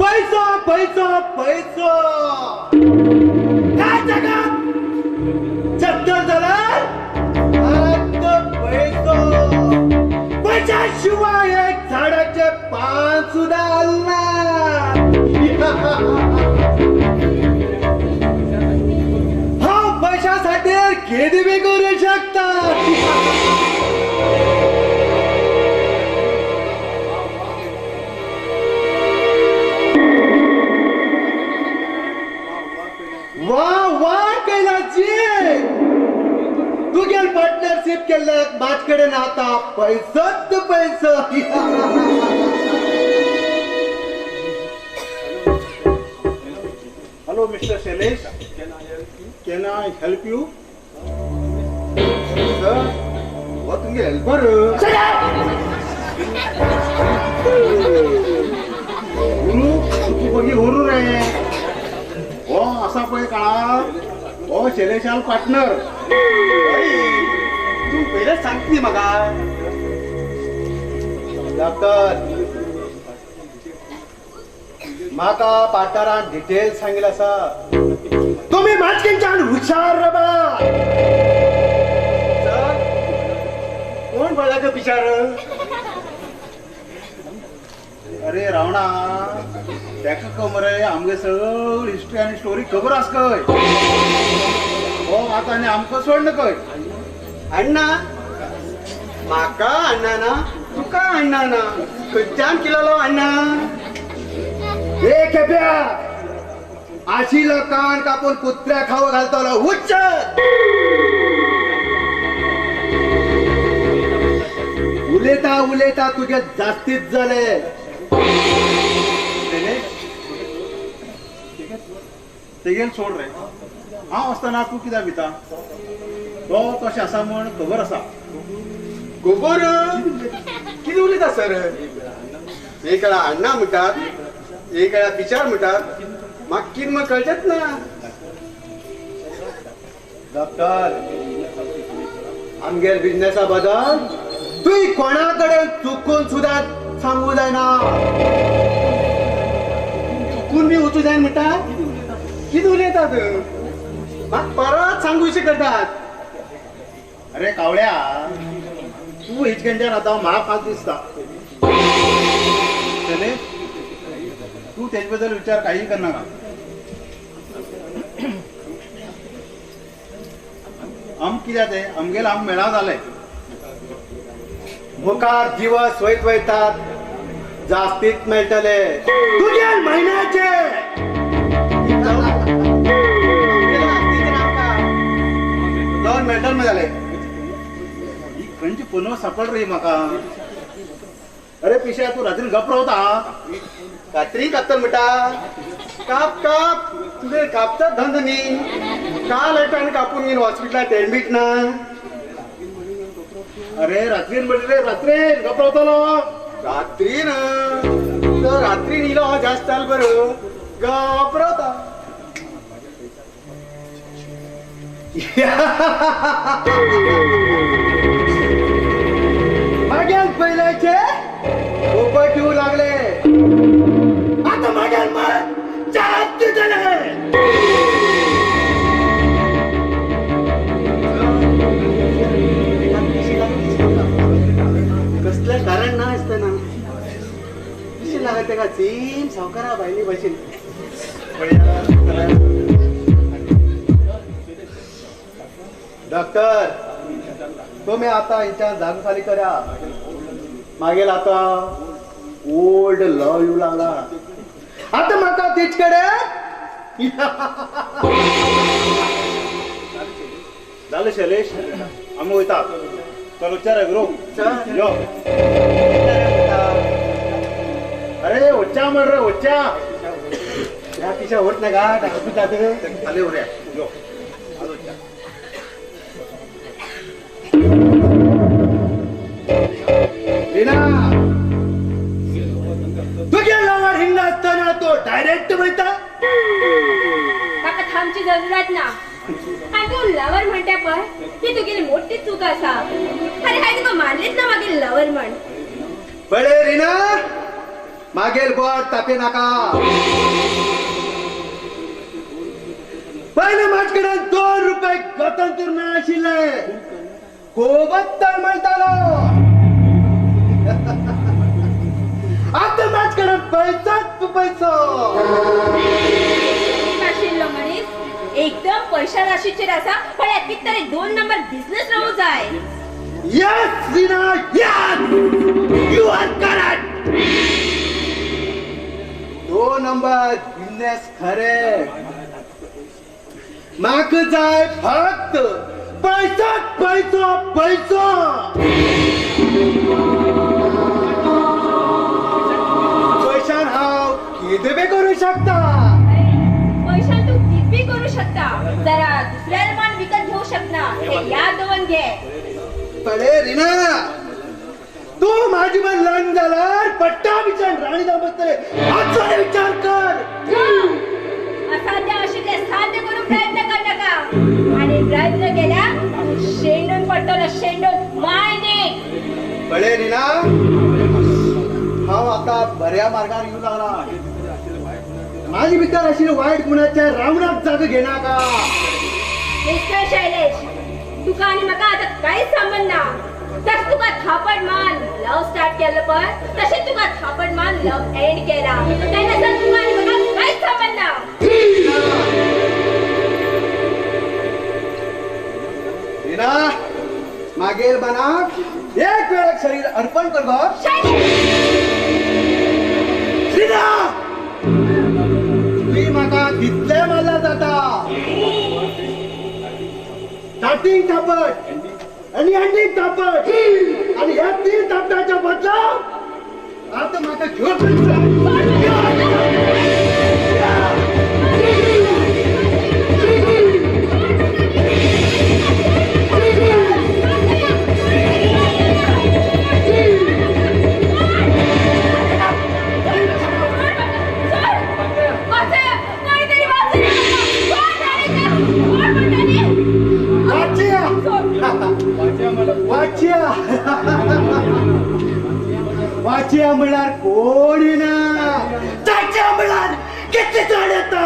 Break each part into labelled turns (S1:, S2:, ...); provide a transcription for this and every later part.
S1: पैसा पैसा पैसा काय जगात चक्कर झाला पैशाशिवाय एक झाडाचे पान सुद्धा हलणार. हा पैशासाठी किती बी करू शकतात. वाह वाह कैलासजी, तू गेल पार्टनरशिप केलं माझ्याकडे ना आता पैसच पैसा.
S2: Hello mister Shailesh, can I help you?
S1: Sir व तुम्ही हेल्पर
S2: तू बघी होरू रे हो असा पळय काळा हो शैलेशाल पार्टनर.
S1: तू पहिले सांगते मगा डॉक्टर माका पार्टनरान डिटेल सांगेल असा तुम्ही माझ्याच्यान हुशार रबा. सर कोण बोलायचं विचार?
S2: अरे रावणा त्याका कमरे आमगे सगळं हिस्ट्री आणि स्टोरी खबर आस काय हो आता आणि आमकां सोड न काय.
S1: अण्णा माका अण्णा ना तुका अण्णा ना खंयच्यान केलेलो अण्णा? हे खेप्या आशिला कान कापून कुत्र्या खावं घालतलो उच्च. उलेता उलेता तुझे जास्तीच झाले.
S2: तेगेन सोड रे हांव आसतना तूं कित्याक भिता? तो तशें आसा म्हण खबर आसा.
S1: गोबर किती उलयता सर? एक वेळा अण्णा म्हणटात, एक वेळा विचार म्हणटात, म्हाका कितें म्हण कळचेच ना. डॉक्टर आमगेर बिझनेसा बद्दल तुय कोणाकडे चुकून सुद्धा सांगू जायना. चुकून बी वचू जाय म्हणटा कितें उलयतात? म्हाका परत सांगूशी करतात.
S2: अरे कावळ्या तू हिचकेंच्यान आता म्हाका दिसता. शैलेश तू तेजे बद्दल विचार काही करनाका. आम कित्याक ते आमगेर आम मेळा जाले.
S1: मुखार दिवस वयत वयतात जास्तीत मेळटले तुझ्या महिन्याचे. दोन मेळटल मग जाले.
S2: ही खंयची पुनव सापड रे म्हाका. अरे पिशा तू रात्री गप रावता.
S1: रात्री कापतल म्हणटा काप काप तुझे कापतात धंद न्ही. काल एकट्याने कापून घेऊन हॉस्पिटलात एडमिट ना.
S2: अरे रात्रीन म्हणले रात्रीन गप रावतलो.
S1: रात्री ना तर रात्री निलो जास्त चाल बरं गप रावता. मागेल पहिल्याचे पोपट येऊ लागले. आता मागेल मन जास्त झाले. कसलं कारण ना असताना कशी लागत का सेम सावकारा बायली बसेल. डॉक्टर तुम्ही आता हिच्या जाग खाली करा. मागेल आता ओल्ड लव येऊ लागला. आता माका तिचकडे
S2: झालं शैलेश आम्ही वयता. चल विचार गुरु यो. अरे वच्चा म्हण रे वच्चा.
S1: या तिच्या होत नाही का डाकू जाते
S2: खाली उऱ्या यो.
S1: रीना तुझ्या लवर हिंग असताना तो डायरेक्ट म्हणता
S3: काका थांबची जरूरत ना. आणि तू लवर म्हणते पण ही तुझी मोठी चूक असा. अरे काय तुका मानलीच ना मागे लवर म्हण.
S1: बळे रीना मागेल गोड तापे नाका. पहिले माझ्याकडे 2 रुपये गतंतूर मेळाशिल्ले कोबत म्हणतालो. आता माझ्याकडे पैसाच पैसो.
S3: नाशिल्लो मनीस एकदम पैशा राशीचेर आसा पण यात तरी 2 नंबर बिझनेस राहू जाय.
S1: Yes, Rina, yes! You are correct! 2 number business खरे. माक जाय फक्त पैसाच पैसो पैसो. पैशान हांव कितें बी करू शकता.
S3: पैशान तू किती करू शकता. जरा दुसऱ्याला मान विकत घेऊ शकता. हे याद दवरून घे.
S1: पळे रीना, तू माझी पण लग्न झाल्यार पट्टा विचार राणी बसतले हाचो विचार कर.
S3: असाध्य आशिल्ले साध्य करून प्रयत्न कर नका. आणि प्रयत्न केल्या शेंडून पडटलो शेंडून मायने.
S1: पळे रीना, हांव आता बऱ्या मार्गार येऊ लागला. माझी भितर आशिल्ल्या वायट गुणाच्या रावणाक जाग घेनाका.
S3: मिस्टर शैलेश, तुका आणि म्हाका आता काहीच संबंध ना. तस तुका थापड मान लव स्टार्ट केलं पण तसे तुका थापड मान लव एंड केला. त्यानंतर तुका आणि म्हाका काहीच संबंध ना.
S1: रीना, मागेल मनाक एक वेळ शरीर अर्पण कर गो. रीना, तुमी म्हाका कितले मारला जाता. स्टार्टिंग थापट आणि एंडिंग थापट आणि ह्या 3 थापटाच्या बदला आता म्हाका वाचिया म्हणल्यार कोणी ना. चाच्या म्हणल्यार किती चढ येता.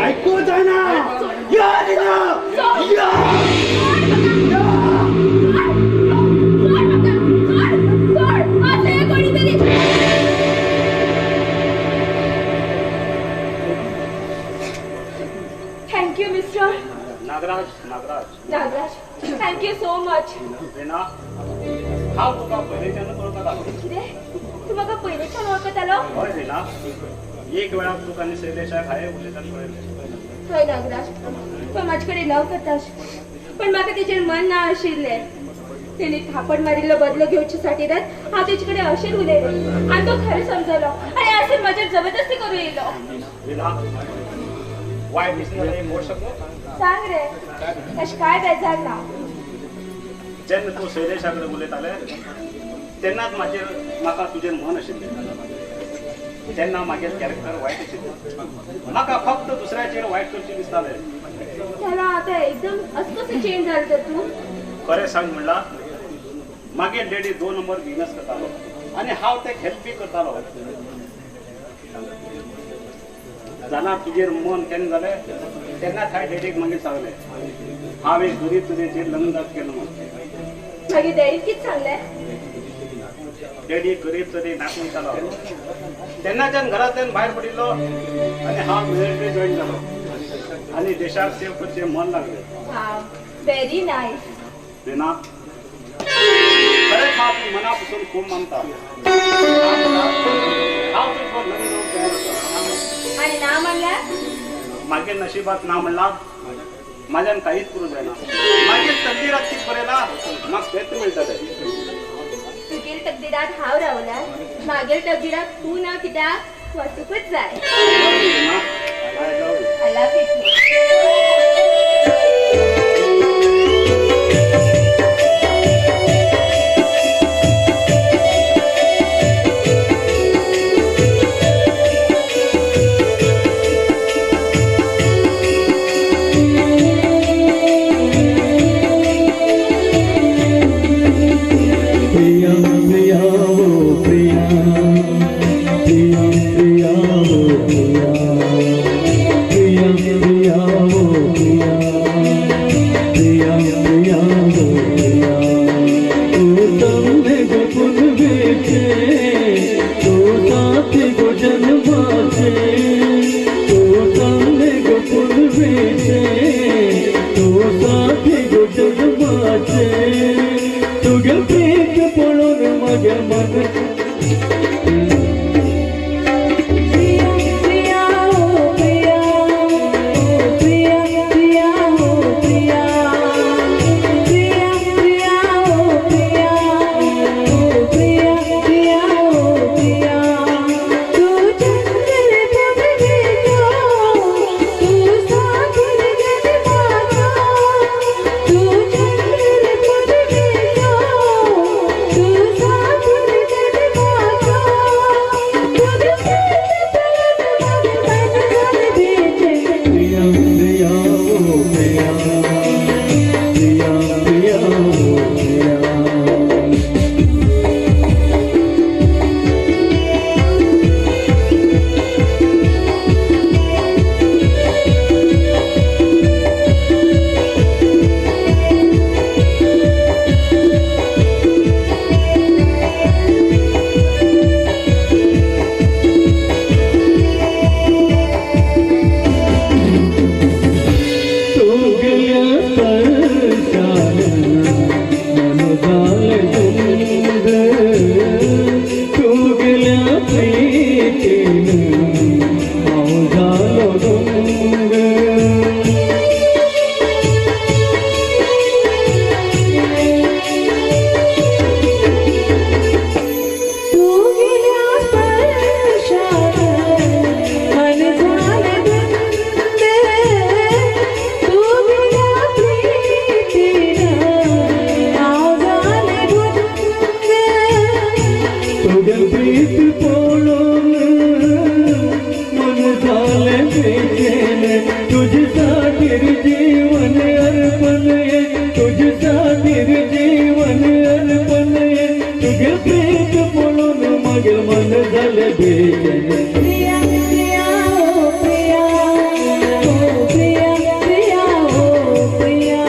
S1: ऐकू जाना.
S3: Thank you mister
S4: Nagraj. Nagraj,
S3: Nagraj. Thank you so much.
S4: Reena, हांव तुका पयलींच्यान कळटा.
S3: कितें तू म्हाका पयलींच्यान वळखत आलो.
S4: हय रीना, एक वेळार तुका आनी शैलेशाक हांवें उलयतना पळयलें.
S3: हय नागराज, तो म्हाजे कडेन लव करता पण म्हाका तेचेर मन ना आशिल्लें. तेणी थापड मारिल्लो बदलो घेवचे हांव तेचे कडेन अशेंच उलयलें आनी तो खरें समजलो आनी अशें म्हजेर जबरदस्ती करूं येयलो.
S4: रीना, वायट दिसलें एक गोश्ट सांगू.
S3: सांग रे, अशें काय बेजार ना.
S4: जेन्ना तूं शैलेशा कडेन उलयतालें तेन्नाच म्हाका तुजेर मन आशिल्लें. तेन्ना म्हागेलें कॅरेक्टर वायट आशिल्लें. म्हाका फक्त दुसऱ्याचेर वायट करचें दिसतालें.
S3: त्याला आता एकदम असं कसं चेंज झालं तर तू.
S4: खरें सांग म्हणल्यार मागीर डॅडी 2 नंबर बिझनेस करतालो आनी हांव तेका हेल्प बी करतालो. जाल्यार तुजेर मन केन्ना जालें तेन्नाच हांवें डॅडीक मागीर सांगलें हांवें गरीब तुजेचेर लग्न केलं म्हणून.
S3: मागीर डॅडी कितें सांगलें.
S4: डॅडी गरीब तरी नाक वयतालो. तेन्नाच्यान घरांतल्यान भायर पडिल्लो आनी हांव मिलिटरी जॉयन जालो आनी देशाक सेव करचें मन लागलें.
S3: Wow, very nice.
S4: रीना, खरेंच हांव तुका मना पसून खूब मानता. हांव तुका लग्न जावंक तयार आसा.
S3: आणि ना म्हणल्यार
S4: मागीर नशिबात ना म्हणल्यार म्हाज्यान काहीच करूं जायना. मागीर तकदिरात कितें बरयला म्हाका तेच मेळटलें.
S3: तुगेल तकदिरात हांव रावल्यार मागेल तकदिरात तू ना कित्याक वचूंकच जाय. I love you too.
S5: मागेल मन झाले बेचैन
S6: प्रिया प्रिया ओ प्रिया ओ प्रिया प्रिया ओ प्रिया